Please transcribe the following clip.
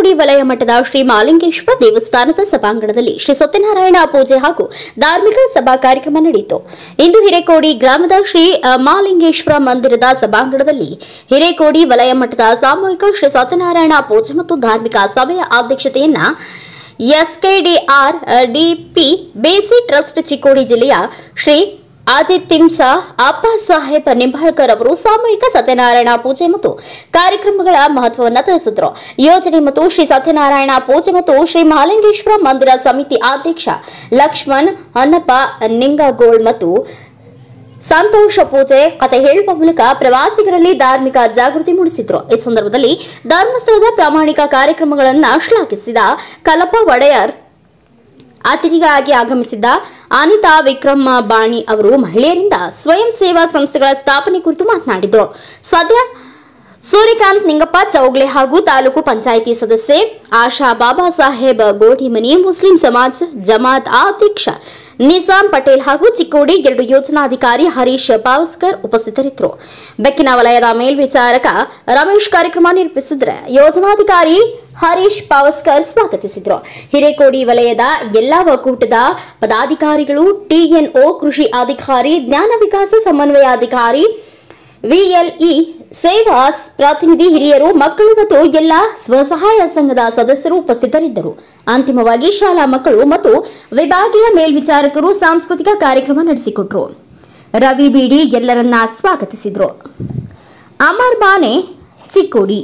ಹಿರೇಕೋಡಿ ವಲಯ ಮಟ್ಟದ ಶ್ರೀ ಮಹಾಲಿಂಗೇಶ್ವರ ದೇವಸ್ಥಾನದ ಸಭಾಂಗಣದಲ್ಲಿ ಶ್ರೀ ಸತ್ಯನಾರಾಯಣ ಪೂಜೆ ಹಾಗೂ ಧಾರ್ಮಿಕ ಸಭಾ ಕಾರ್ಯಕ್ರಮ ನಡೆಯಿತು. ಇಂದು ಹಿರೇಕೋಡಿ ಗ್ರಾಮದ ಶ್ರೀ ಮಹಾಲಿಂಗೇಶ್ವರ ಮಂದಿರದ ಸಭಾಂಗಣದಲ್ಲಿ ಹಿರೇಕೋಡಿ ವಲಯ ಮಟ್ಟದ ಸಾಮೂಹಿಕ ಶ್ರೀ ಸತ್ಯನಾರಾಯಣ ಪೂಜೆ ಮತ್ತು ಧಾರ್ಮಿಕ ಸಭೆಯ ಅಧ್ಯಕ್ಷತೆಯನ್ನ ಎಸ್ಕೆಡಿಆರ್ ಡಿಪಿ ಬೇಸಿ ಟ್ರಸ್ಟ್ ಚಿಕ್ಕೋಡಿ ಜಿಲ್ಲೆಯ ಶ್ರೀ ಆಜಿತಿಂಸ ಅಪ್ಪ ಸಾಹೇಬ್ ನಿಂಬಾಳ್ಕರ್ ಅವರು ಸಾಮೂಹಿಕ ಸತ್ಯನಾರಾಯಣ ಪೂಜೆ ಮತ್ತು ಕಾರ್ಯಕ್ರಮಗಳ ಮಹತ್ವವನ್ನು ತಿಳಿಸಿದರು. ಯೋಜನೆ ಮತ್ತು ಶ್ರೀ ಸತ್ಯನಾರಾಯಣ ಪೂಜೆ ಮತ್ತು ಶ್ರೀ ಮಹಾಲಿಂಗೇಶ್ವರ ಮಂದಿರ ಸಮಿತಿ ಅಧ್ಯಕ್ಷ ಲಕ್ಷ್ಮಣ್ ಹೊನ್ನಪ್ಪ ನಿಂಗಗೋಳ್ ಮತ್ತು ಸಂತೋಷ ಪೂಜೆ ಕಥೆ ಹೇಳುವ ಮೂಲಕ ಪ್ರವಾಸಿಗರಲ್ಲಿ ಧಾರ್ಮಿಕ ಜಾಗೃತಿ ಮೂಡಿಸಿದ್ರು. ಈ ಸಂದರ್ಭದಲ್ಲಿ ಧರ್ಮಸ್ಥಳದ ಪ್ರಾಮಾಣಿಕ ಕಾರ್ಯಕ್ರಮಗಳನ್ನು ಶ್ಲಾಘಿಸಿದ ಕಲಪ ಒಡೆಯರ್, ಅತಿಥಿಗಳಾಗಿ ಆಗಮಿಸಿದ್ದ ಅನಿತಾ ವಿಕ್ರಮ ಬಾಣಿ ಅವರು ಮಹಿಳೆಯರಿಂದ ಸ್ವಯಂ ಸೇವಾ ಸಂಸ್ಥೆಗಳ ಸ್ಥಾಪನೆ ಕುರಿತು ಮಾತನಾಡಿದರು. ಸದ್ಯ ಸೂರ್ಯಕಾಂತ್ ನಿಂಗಪ್ಪ ಚೌಗ್ಲೆ ಹಾಗೂ ತಾಲೂಕು ಪಂಚಾಯಿತಿ ಸದಸ್ಯೆ ಆಶಾ ಬಾಬಾ ಸಾಹೇಬ್ ಗೋಡಿಮನಿ, ಮುಸ್ಲಿಂ ಸಮಾಜ್ ಜಮಾತ್ ಅಧ್ಯಕ್ಷ ನಿಜಾಂ ಪಟೇಲ್ ಹಾಗೂ ಚಿಕ್ಕೋಡಿ 2 ಯೋಜನಾಧಿಕಾರಿ ಹರೀಶ್ ಪಾವಸ್ಕರ್ ಉಪಸ್ಥಿತರಿದ್ದರು. ಬೆಕ್ಕಿನ ವಲಯದ ಮೇಲ್ವಿಚಾರಕ ರಮೇಶ್ ಕಾರ್ಯಕ್ರಮ ನಿರೂಪಿಸಿದರೆ ಯೋಜನಾಧಿಕಾರಿ ಹರೀಶ್ ಪಾವಸ್ಕರ್ ಸ್ವಾಗತಿಸಿದರು. ಹಿರೇಕೋಡಿ ವಲಯದ ಎಲ್ಲಾ ಒಕ್ಕೂಟದ ಪದಾಧಿಕಾರಿಗಳು, ಟಿಎನ್ಒ ಕೃಷಿ ಅಧಿಕಾರಿ, ಜ್ಞಾನ ವಿಕಾಸ ಸಮನ್ವಯಾಧಿಕಾರಿ, ವಿಎಲ್ಇ ಸೇವಾ ಪ್ರತಿನಿಧಿ, ಹಿರಿಯರು, ಮಕ್ಕಳು ಮತ್ತು ಎಲ್ಲ ಸ್ವಸಹಾಯ ಸಂಘದ ಸದಸ್ಯರು ಉಪಸ್ಥಿತರಿದ್ದರು. ಅಂತಿಮವಾಗಿ ಶಾಲಾ ಮಕ್ಕಳು ಮತ್ತು ವಿಭಾಗೀಯ ಮೇಲ್ವಿಚಾರಕರು ಸಾಂಸ್ಕೃತಿಕ ಕಾರ್ಯಕ್ರಮ ನಡೆಸಿಕೊಟ್ರು. ರವಿ ಬಿಡಿ ಎಲ್ಲರನ್ನ ಸ್ವಾಗತಿಸಿದರು. ಅಮರ್ ಬಾನೆ, ಚಿಕ್ಕೋಡಿ.